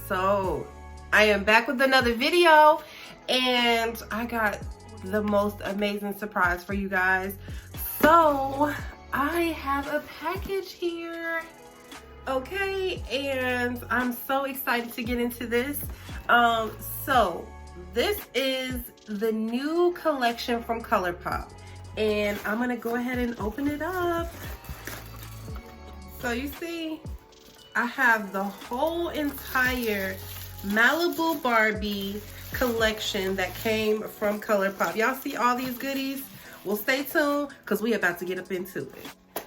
So I am back with another video, and I got the most amazing surprise for you guys. So I have a package here, okay, and I'm so excited to get into this. So this is the new collection from ColourPop, and I'm gonna go ahead and open it up. So you see, I have the whole entire Malibu Barbie collection that came from ColourPop. Y'all see all these goodies? Well, stay tuned because we about to get up into it.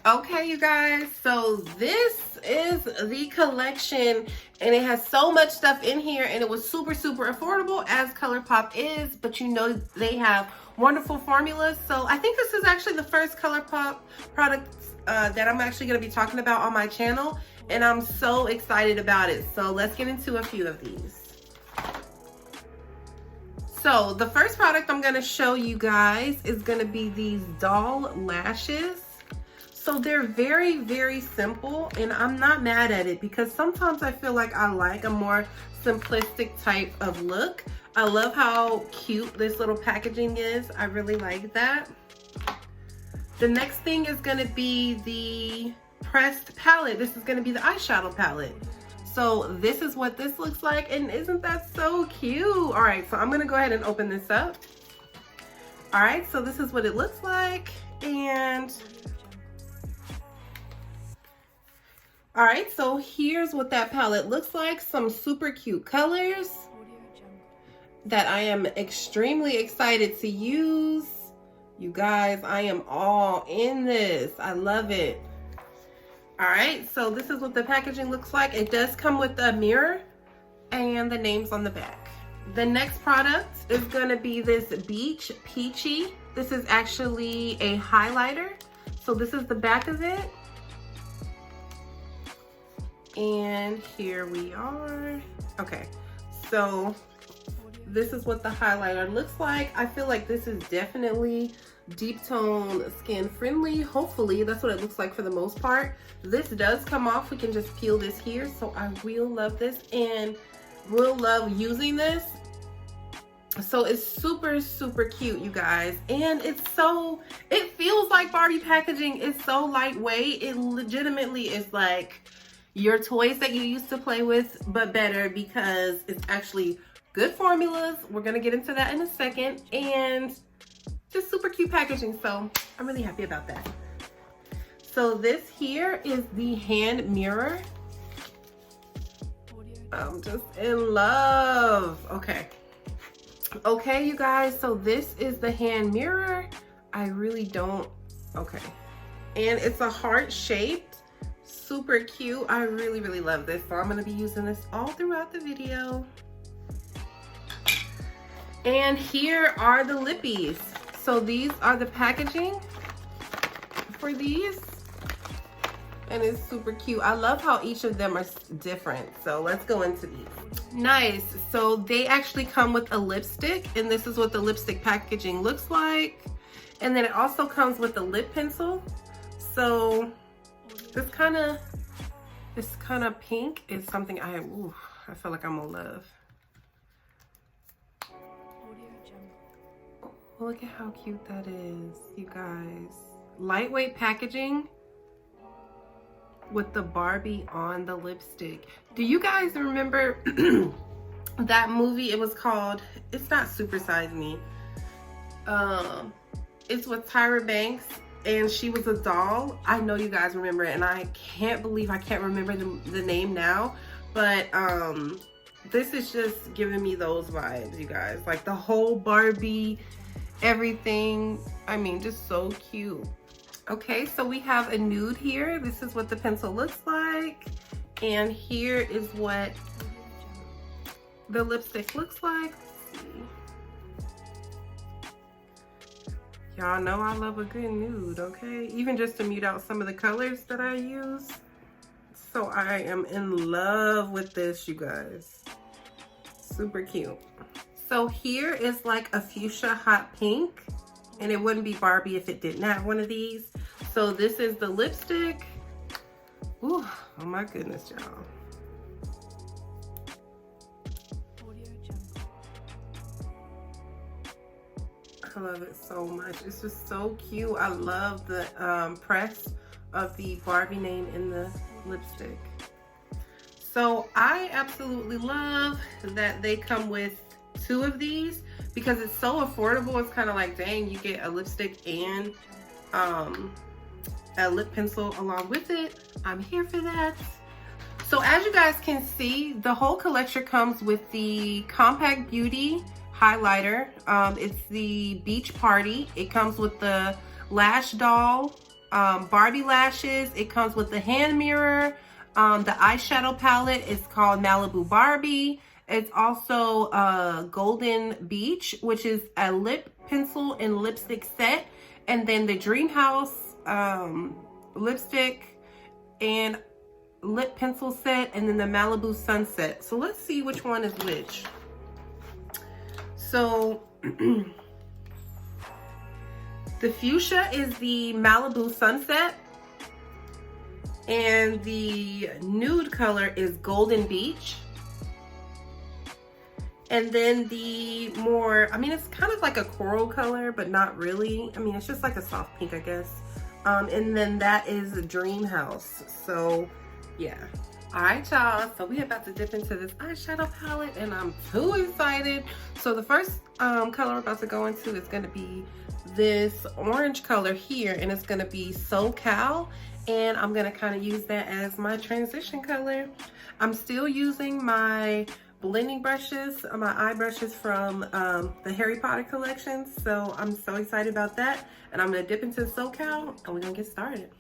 Okay, you guys, so this is the collection, and it has so much stuff in here, and it was super affordable, as ColourPop is, but you know they have wonderful formulas. So I think this is actually the first ColourPop product that I'm actually going to be talking about on my channel, and I'm so excited about it. So let's get into a few of these. So the first product I'm going to show you guys is going to be these doll lashes. So they're very simple, and I'm not mad at it because sometimes I feel like I like a more simplistic type of look. I love how cute this little packaging is. I really like that. The next thing is going to be the pressed palette. This is going to be the eyeshadow palette. So this is what this looks like, and isn't that so cute? All right, so I'm going to go ahead and open this up. All right, so this is what it looks like, and all right, so here's what that palette looks like. Some super cute colors that I am extremely excited to use. You guys, I am all in this. I love it. All right, so this is what the packaging looks like. It does come with a mirror and the names on the back. The next product is gonna be this Beach Peachy. This is actually a highlighter. So this is the back of it. And here we are. Okay, so this is what the highlighter looks like. I feel like this is definitely deep tone skin friendly. Hopefully that's what it looks like for the most part. This does come off. We can just peel this here. So I will love this and will love using this. So it's super cute, you guys, and it feels like Barbie packaging. It's so lightweight. It legitimately is like your toys that you used to play with, but better, because it's actually good formulas. We're gonna get into that in a second, and just super cute packaging. So I'm really happy about that. So this here is the hand mirror. I'm just in love. Okay, you guys, so this is the hand mirror. I really don't, okay. And it's a heart shaped, super cute. I really love this. So I'm gonna be using this all throughout the video. And here are the lippies. So these are the packaging for these, and it's super cute. I love how each of them are different. So let's go into these. Nice. So they actually come with a lipstick, and this is what the lipstick packaging looks like. And then it also comes with a lip pencil. So this kind of pink is something I feel like I'm gonna love. Look at how cute that is, you guys. Lightweight packaging with the Barbie on the lipstick. Do you guys remember that movie? It was called, it's not Super Size Me. It's with Tyra Banks, and she was a doll. I know you guys remember it, and I can't believe I can't remember the name now, but this is just giving me those vibes, you guys. Like the whole Barbie, everything. I mean, just so cute. Okay, so we have a nude here. This is what the pencil looks like, and here is what the lipstick looks like. Let's see. Y'all know I love a good nude, okay? Even just to mute out some of the colors that I use. So I am in love with this, you guys. Super cute. So here is like a fuchsia hot pink, and it wouldn't be Barbie if it didn't have one of these. So this is the lipstick. Ooh, oh my goodness, y'all. I love it so much. It's just so cute. I love the press of the Barbie name in the lipstick. So I absolutely love that they come with 2 of these because it's so affordable. It's kind of like, dang, you get a lipstick and a lip pencil along with it. I'm here for that. So as you guys can see, the whole collection comes with the Compact Beauty highlighter. It's the Beach Party. It comes with the Lash Doll, Barbie lashes. It comes with the hand mirror. The eyeshadow palette is called Malibu Barbie. It's also Golden Beach, which is a lip pencil and lipstick set. And then the Dream House lipstick and lip pencil set, and then the Malibu Sunset. So let's see which one is which. So the fuchsia is the Malibu Sunset, and the nude color is Golden Beach. And then the more, I mean, it's kind of like a coral color, but not really. I mean, it's just like a soft pink, I guess. And then that is Dream House. So yeah. All right, y'all. So we're about to dip into this eyeshadow palette, and I'm too excited. So the first color we're about to go into is going to be this orange color here, and it's going to be SoCal. And I'm going to kind of use that as my transition color. I'm still using my blending brushes, my eye brushes from the Harry Potter collection. So I'm so excited about that. And I'm going to dip into SoCal, and we're going to get started.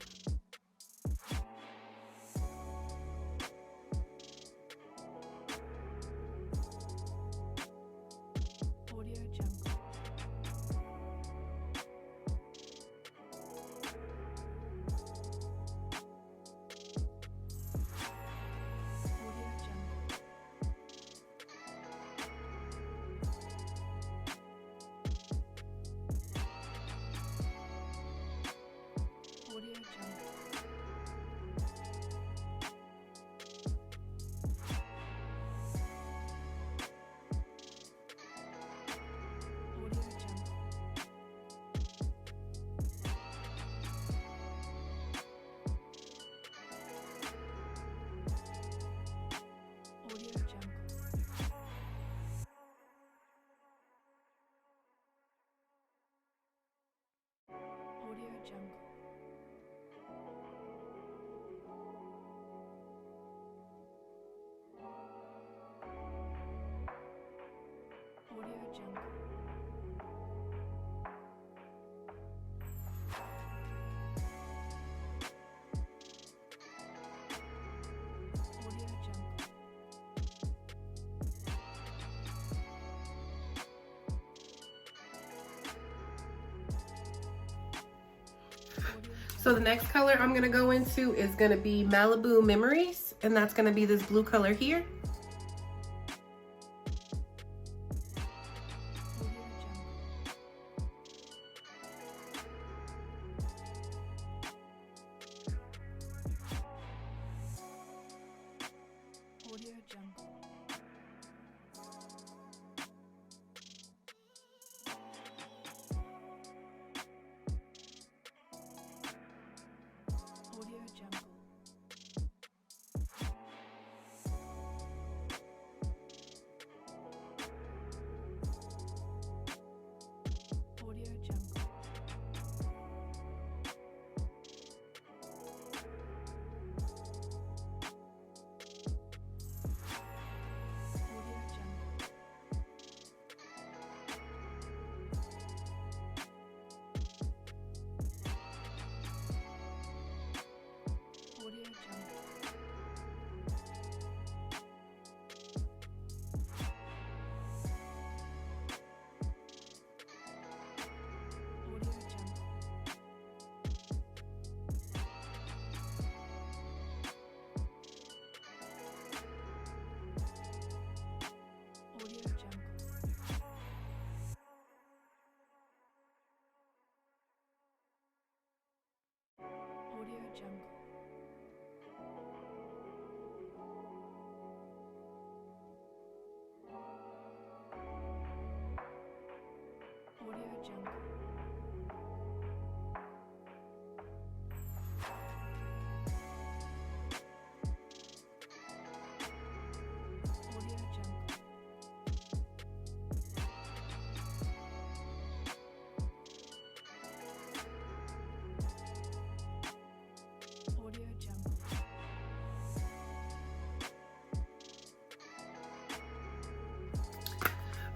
So the next color I'm gonna go into is gonna be Malibu Memories, and that's gonna be this blue color here.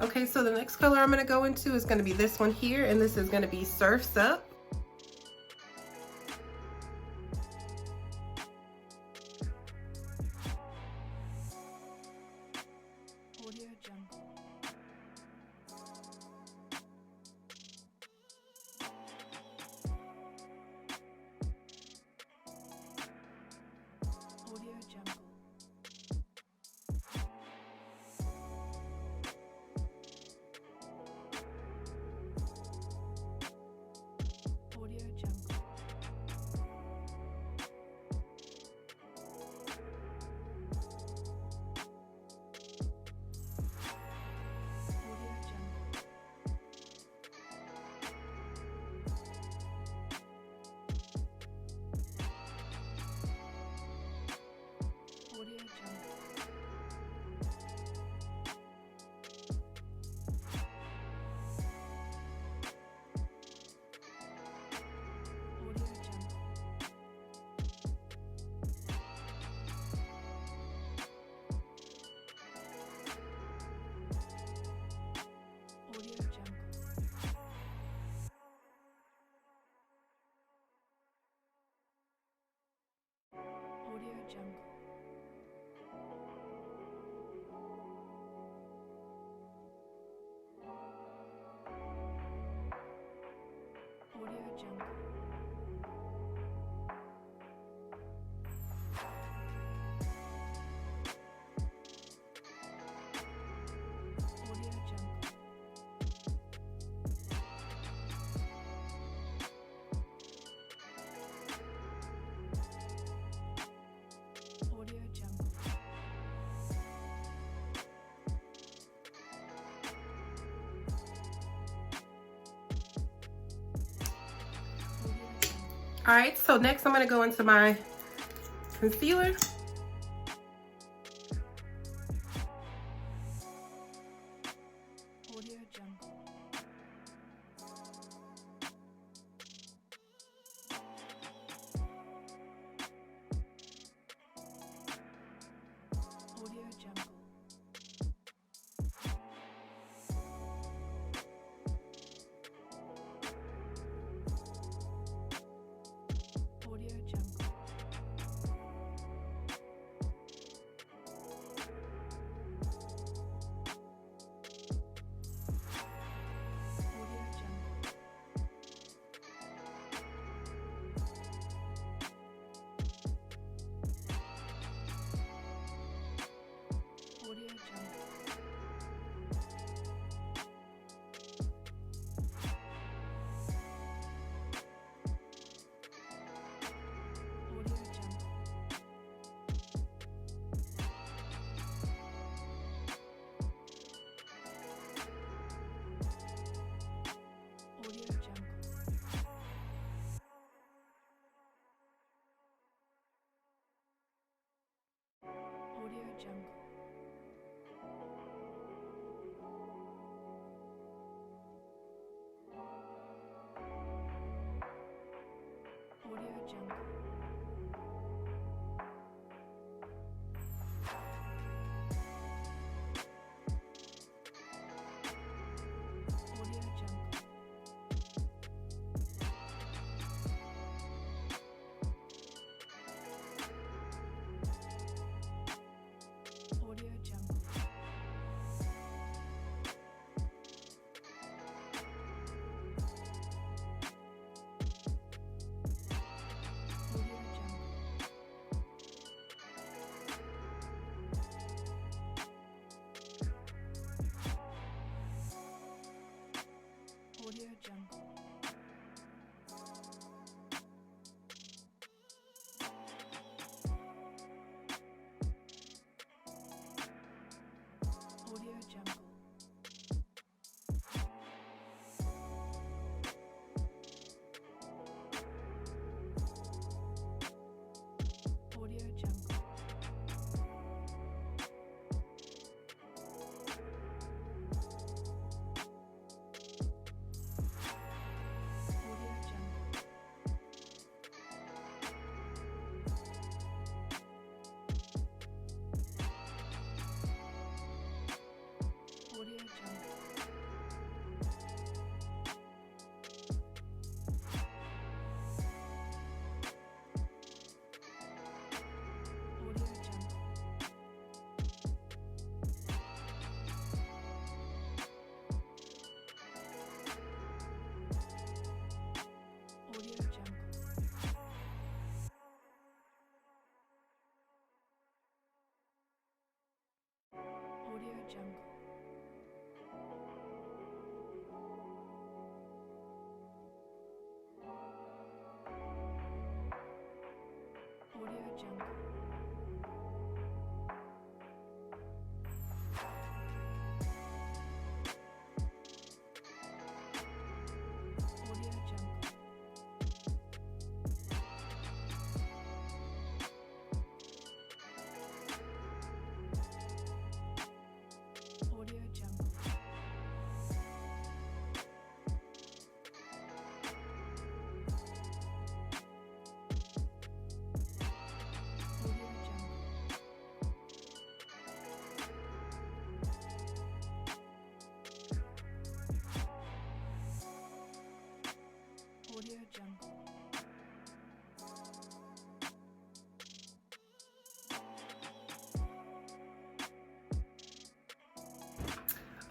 Okay, so the next color I'm gonna go into is gonna be this one here, and this is gonna be Surf's Up. All right, so next I'm gonna go into my concealer.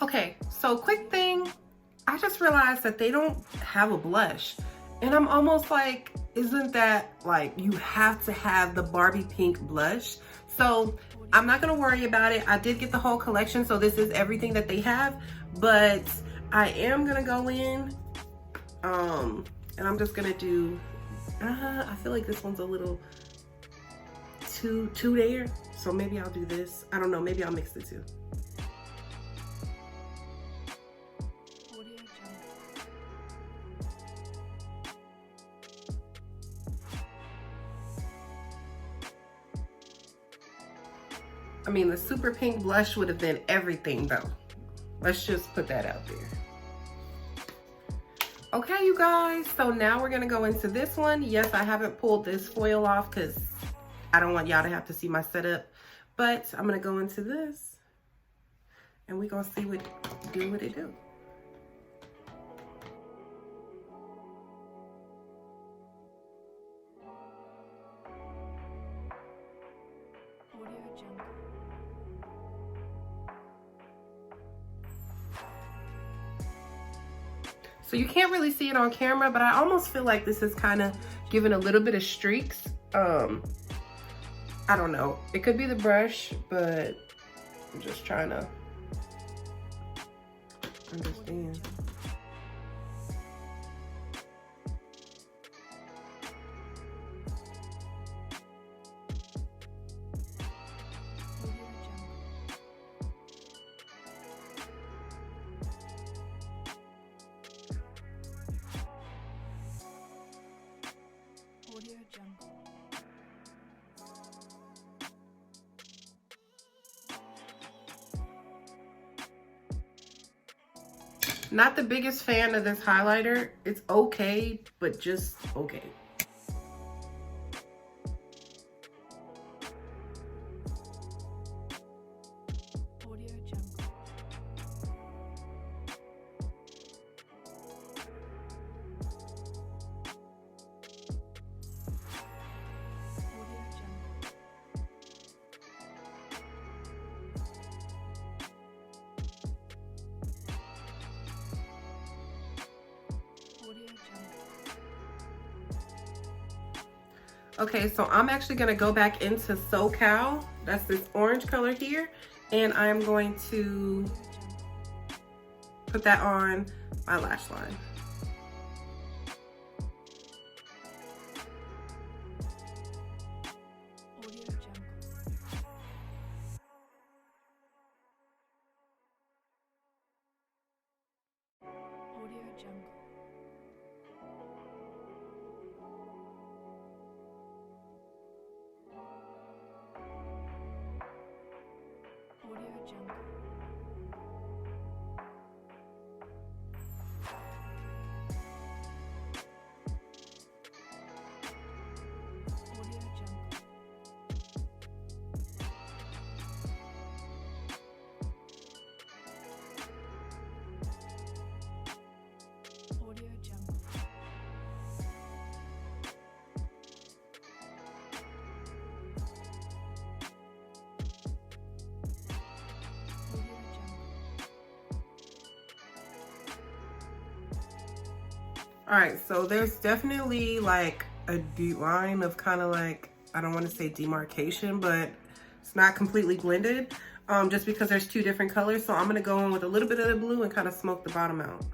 Okay, so quick thing. I just realized that they don't have a blush. And I'm almost like, isn't that like, you have to have the Barbie pink blush? So I'm not gonna worry about it. I did get the whole collection, so this is everything that they have. But I am gonna go in, and I'm just gonna do, I feel like this one's a little too there. So maybe I'll do this. I don't know, maybe I'll mix the two. I mean, the super pink blush would have been everything though. Let's just put that out there. Okay, you guys, so now we're gonna go into this one. Yes, I haven't pulled this foil off because I don't want y'all to have to see my setup, but I'm gonna go into this and we're gonna see what it do. So you can't really see it on camera, but I almost feel like this is kind of giving a little bit of streaks. I don't know. It could be the brush, but I'm just trying to understand. Not the biggest fan of this highlighter. It's okay, but just okay. Okay, so I'm actually gonna go back into SoCal. That's this orange color here. And I'm going to put that on my lash line. All right, so there's definitely like a deep line of kind of like, I don't want to say demarcation, but it's not completely blended, just because there's two different colors. So I'm gonna go in with a little bit of the blue and kind of smoke the bottom out.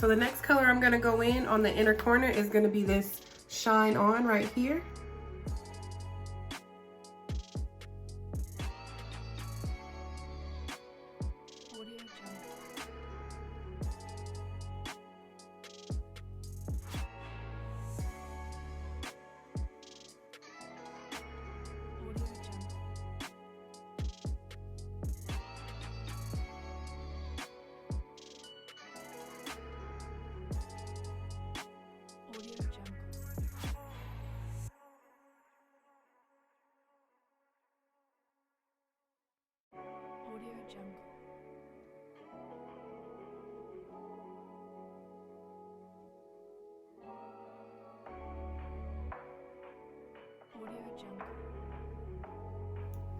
So the next color I'm gonna go in on the inner corner is gonna be this Shine On right here.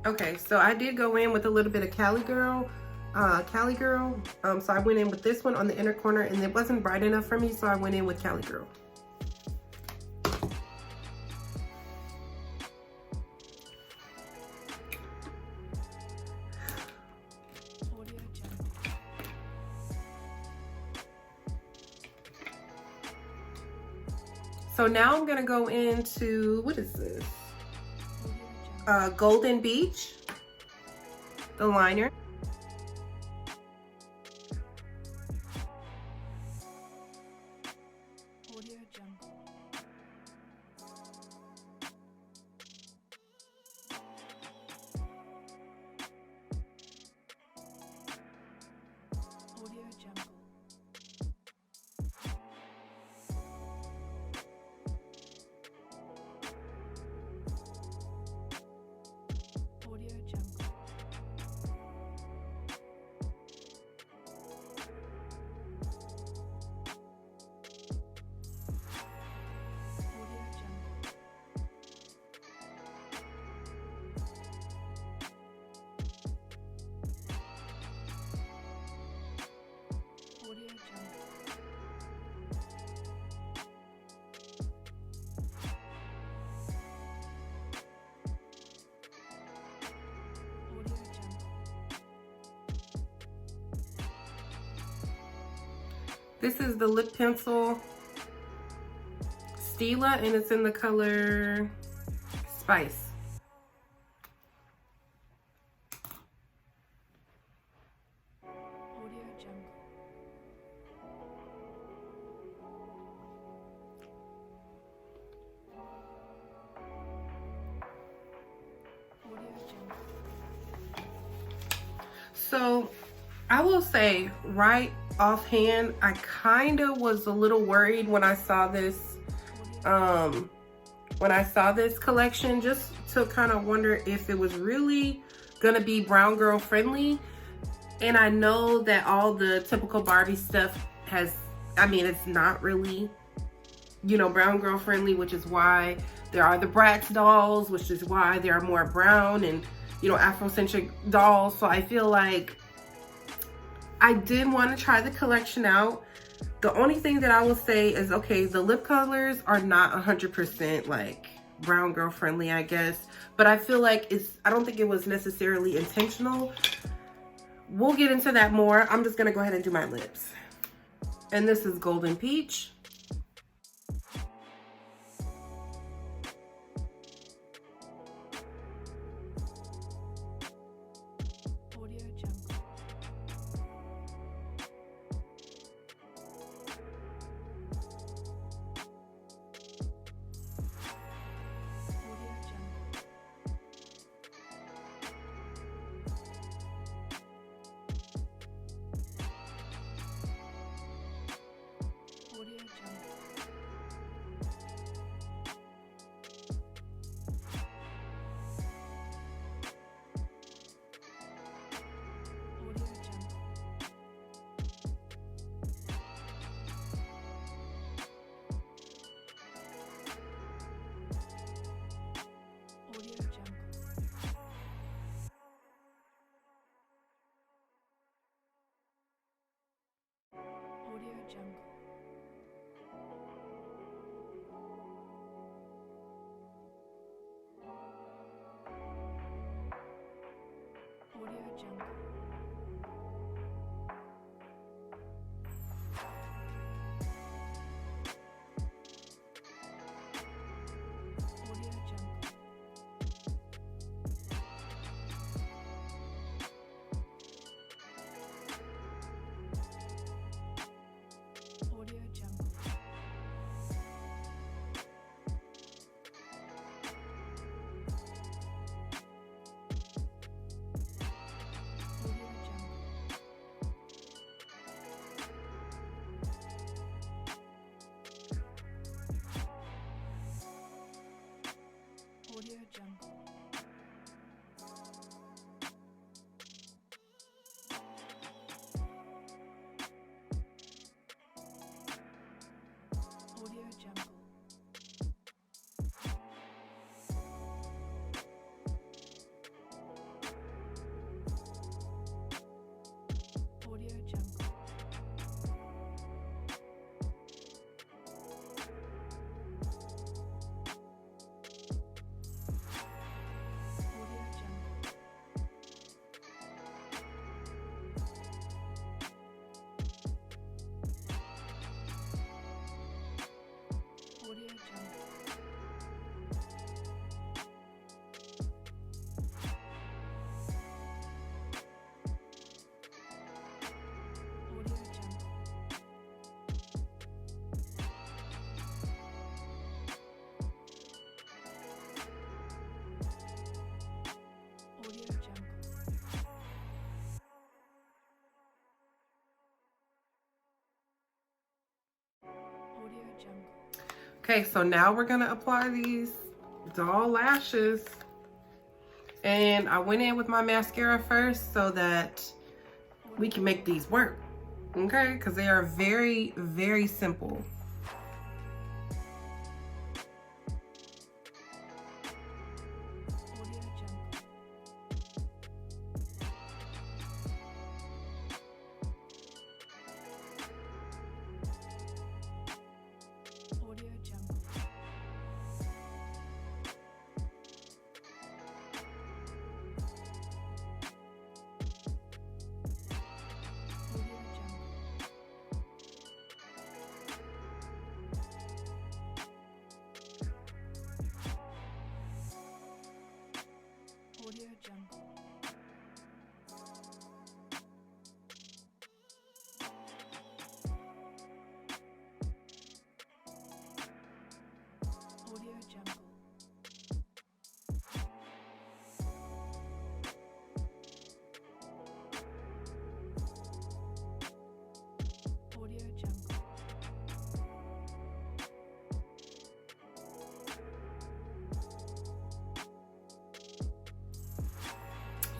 Okay, so I did go in with a little bit of Cali Girl. So I went in with this one on the inner corner, and it wasn't bright enough for me, so I went in with Cali Girl. So now I'm gonna go into, what is this? Golden Beach, the liner. This is the lip pencil Stila, and it's in the color Spice. So I will say right offhand, I kind of was a little worried when I saw this collection, just to kind of wonder if it was really gonna be brown girl friendly. And I know that all the typical Barbie stuff has, I mean, it's not really, you know, brown girl friendly, which is why there are the Bratz dolls, which is why there are more brown and, you know, Afrocentric dolls. So I feel like I did want to try the collection out. The only thing that I will say is, okay, the lip colors are not 100% like brown girl friendly, I guess. But I feel like I don't think it was necessarily intentional. We'll get into that more. I'm just going to go ahead and do my lips. And this is Golden Peach. Okay, so now we're gonna apply these doll lashes. And I went in with my mascara first so that we can make these work, okay? Because they are very, very simple.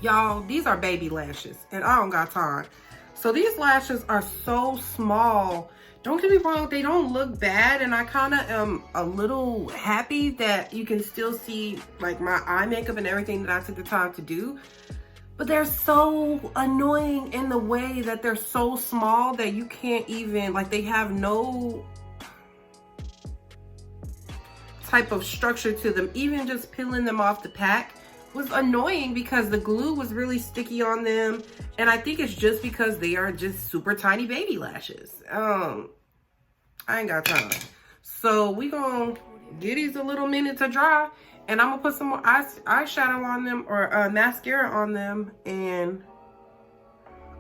Y'all, these are baby lashes and I don't got time. So these lashes are so small. Don't get me wrong, they don't look bad, and I kind of am a little happy that you can still see like my eye makeup and everything that I took the time to do. But they're so annoying in the way that they're so small that you can't even, like, they have no type of structure to them. Even just peeling them off the pack was annoying because the glue was really sticky on them, and I think it's just because they are just super tiny baby lashes. I ain't got time. So we gonna give these a little minute to dry, and I'm gonna put some more eyeshadow on them, or mascara on them, and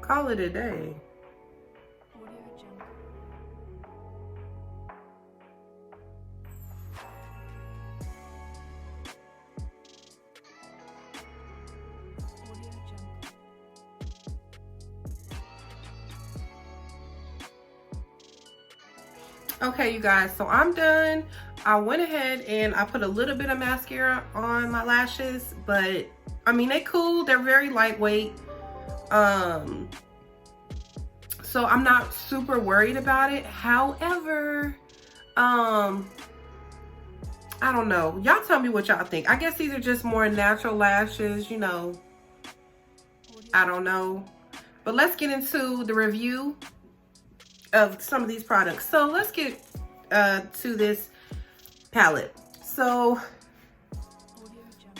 call it a day. Okay, you guys, so I'm done. I went ahead and I put a little bit of mascara on my lashes, but I mean, they cool. They're very lightweight. So I'm not super worried about it. However, I don't know. Y'all tell me what y'all think. I guess these are just more natural lashes, you know. I don't know. But let's get into the review of some of these products. So let's get to this palette. So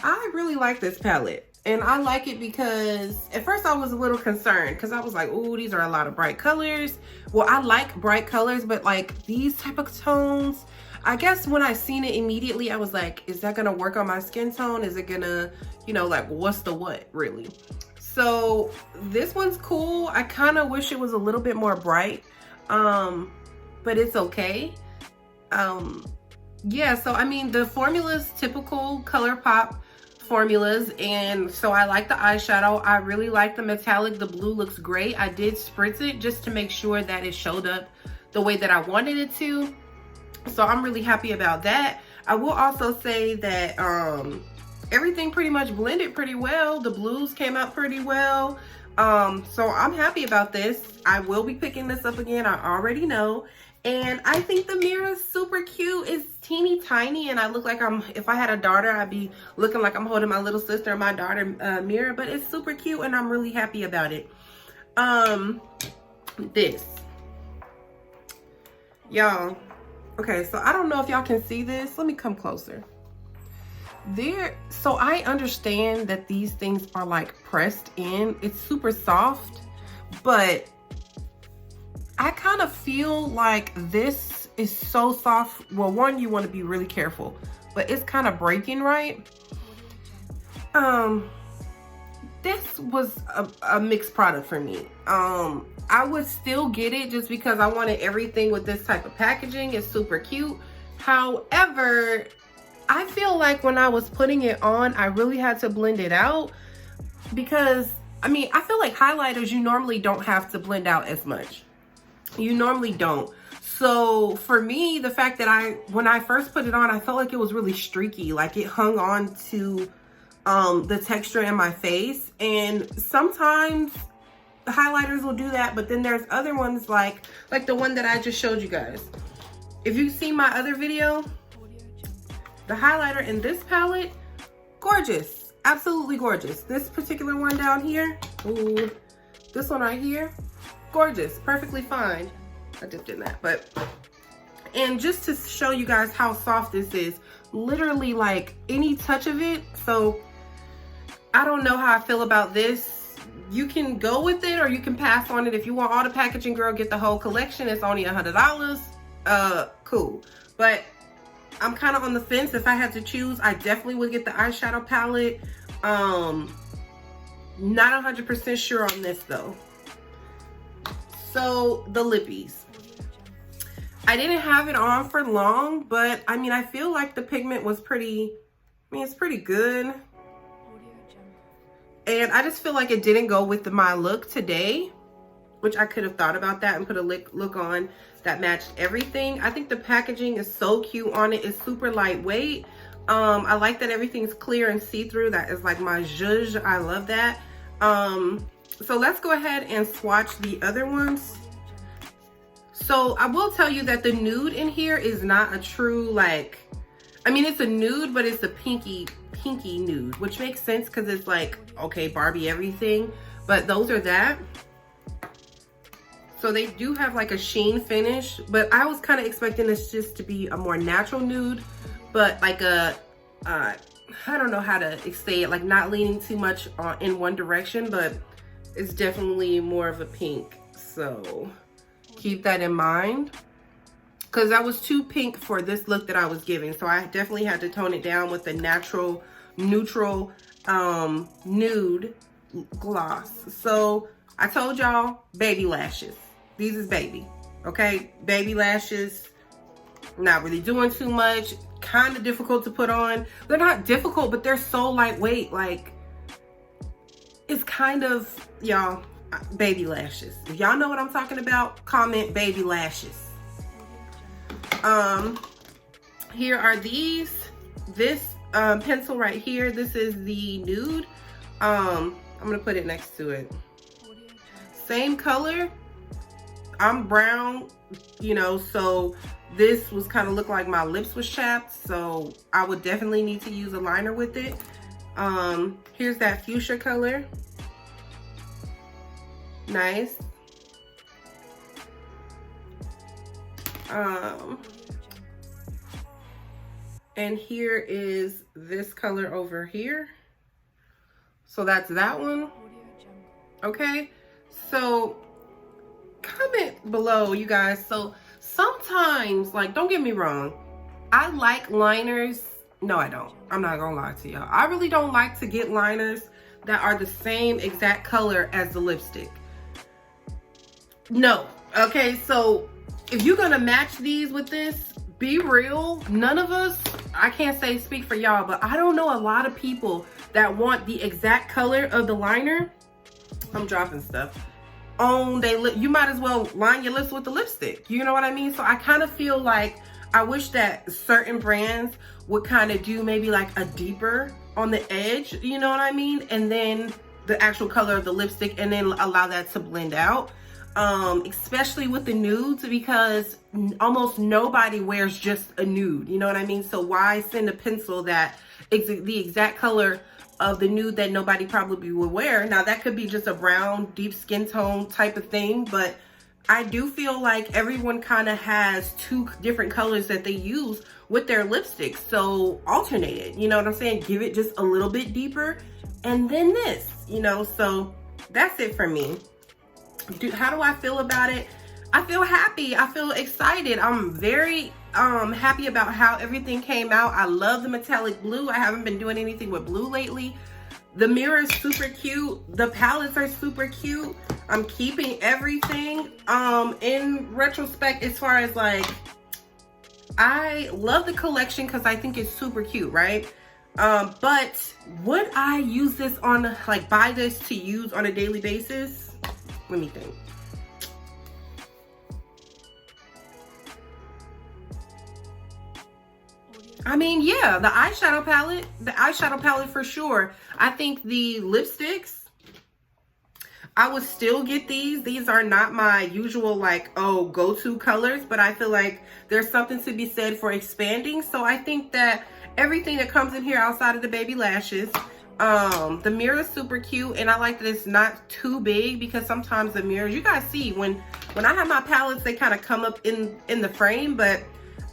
I really like this palette, and I like it because at first I was a little concerned because I was like, oh, these are a lot of bright colors. Well, I like bright colors, but like these type of tones, I guess when I seen it immediately, I was like, is that gonna work on my skin tone? Is it gonna, you know, like, what's the what really? So this one's cool. I kind of wish it was a little bit more bright, but it's okay. Yeah, so I mean, the formula's typical ColourPop formulas, and so I like the eyeshadow. I really like the metallic. The blue looks great. I did spritz it just to make sure that it showed up the way that I wanted it to. So I'm really happy about that. I will also say that everything pretty much blended pretty well. The blues came out pretty well. So I'm happy about this. I will be picking this up again, I already know. And I think the mirror is super cute. It's teeny tiny, and I look like if I had a daughter, I'd be looking like I'm holding my little sister and my daughter mirror, but it's super cute and I'm really happy about it. This. Y'all, okay, so I don't know if y'all can see this. Let me come closer. So I understand that these things are like pressed in. It's super soft, but I kind of feel like this is so soft. Well, one, you want to be really careful, but it's kind of breaking, right? This was a mixed product for me. I would still get it just because I wanted everything with this type of packaging. It's super cute. However, I feel like when I was putting it on, I really had to blend it out because, I mean, I feel like highlighters, you normally don't have to blend out as much. You normally don't. So for me, the fact that when I first put it on, I felt like it was really streaky. Like it hung on to the texture in my face. And sometimes the highlighters will do that, but then there's other ones like the one that I just showed you guys. If you've seen my other video, the highlighter in this palette, gorgeous, absolutely gorgeous. This particular one down here, ooh, this one right here, gorgeous, perfectly fine. I dipped in that, and just to show you guys how soft this is, literally like any touch of it. So I don't know how I feel about this. You can go with it or you can pass on it. If you want all the packaging, girl, get the whole collection. It's only $100. Cool. But I'm kind of on the fence. If I had to choose, I definitely would get the eyeshadow palette. Not 100% sure on this though. So the lippies. I didn't have it on for long, but I mean, I feel like the pigment was it's pretty good. And I just feel like it didn't go with my look today, which I could have thought about that and put a look on that matched everything. I think the packaging is so cute on it. It's super lightweight. I like that everything's clear and see-through. That is like my zhuzh. I love that. So let's go ahead and swatch the other ones. So I will tell you that the nude in here is not a true, like, I mean, it's a nude, but it's a pinky nude, which makes sense because it's like, okay, Barbie everything, but those are that. So they do have like a sheen finish, but I was kind of expecting this just to be a more natural nude, but like I don't know how to say it, like not leaning too much in one direction, but it's definitely more of a pink. So keep that in mind, because I was too pink for this look that I was giving. So I definitely had to tone it down with the natural, neutral, nude gloss. So I told y'all, baby lashes. These is baby, okay? Baby lashes, not really doing too much, kind of difficult to put on. They're not difficult, but they're so lightweight. Like, it's kind of, y'all, baby lashes. If y'all know what I'm talking about, comment baby lashes. Here are these. This pencil right here, this is the nude. I'm gonna put it next to it. Same color. I'm brown, you know, so this was kind of look like my lips was chapped, so I would definitely need to use a liner with it. Here's that fuchsia color. Nice. And here is this color over here. So that's that one. Okay, so comment below, you guys. So sometimes, like, don't get me wrong, I like liners. No, I don't. I'm not gonna lie to y'all. I really don't like to get liners that are the same exact color as the lipstick. No. Okay, so if you're gonna match these with this, be real. None of us, I can't say speak for y'all, but I don't know a lot of people that want the exact color of the liner. I'm dropping stuff on they lip. You might as well line your lips with the lipstick. You know what I mean? So I kind of feel like I wish that certain brands would kind of do maybe like a deeper on the edge, you know what I mean? And then the actual color of the lipstick, and then allow that to blend out. Especially with the nudes, because almost nobody wears just a nude, you know what I mean? So why send a pencil that is the exact color of the nude that nobody probably would wear? Now that could be just a brown, deep skin tone type of thing, but I do feel like everyone kind of has two different colors that they use with their lipsticks. So alternate it, you know what I'm saying? Give it just a little bit deeper, and then this, you know? So that's it for me. How do I feel about it? I feel happy. I feel excited. I'm very happy about how everything came out. I love the metallic blue. I haven't been doing anything with blue lately. The mirror is super cute. The palettes are super cute. I'm keeping everything. In retrospect, as far as like, I love the collection because I think it's super cute, right? But would I use this on, like, buy this to use on a daily basis? Let me think. I mean, yeah, the eyeshadow palette for sure. I think the lipsticks, I would still get these. These are not my usual, like, oh, go-to colors, but I feel like there's something to be said for expanding. So I think that everything that comes in here outside of the baby lashes, the mirror is super cute, and I like that it's not too big, because sometimes the mirrors, you guys see, when I have my palettes, they kind of come up in the frame, but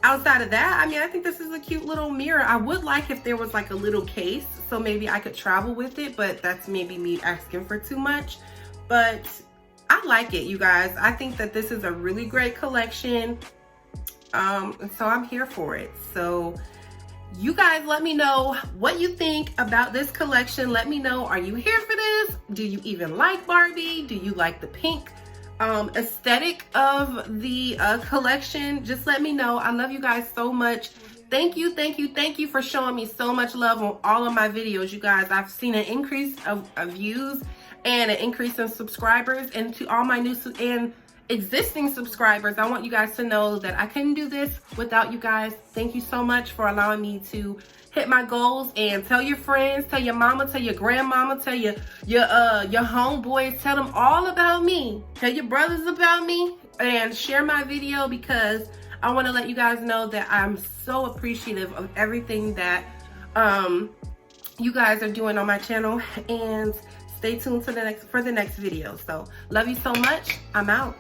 outside of that, I mean, I think this is a cute little mirror. I would like if there was like a little case, so maybe I could travel with it, but that's maybe me asking for too much. But I like it, you guys. I think that this is a really great collection. And so I'm here for it. So you guys, let me know what you think about this collection. Let me know, are you here for this? Do you even like Barbie? Do you like the pink aesthetic of the collection? Just let me know. I love you guys so much. Thank you for showing me so much love on all of my videos, you guys. I've seen an increase of views and an increase in subscribers, and to all my new and existing subscribers, I want you guys to know that I couldn't do this without you guys. Thank you so much for allowing me to hit my goals, and tell your friends, tell your mama, tell your grandmama, tell your homeboys, tell them all about me. Tell your brothers about me, and share my video, because I want to let you guys know that I'm so appreciative of everything that you guys are doing on my channel. And stay tuned for the next video. So love you so much. I'm out.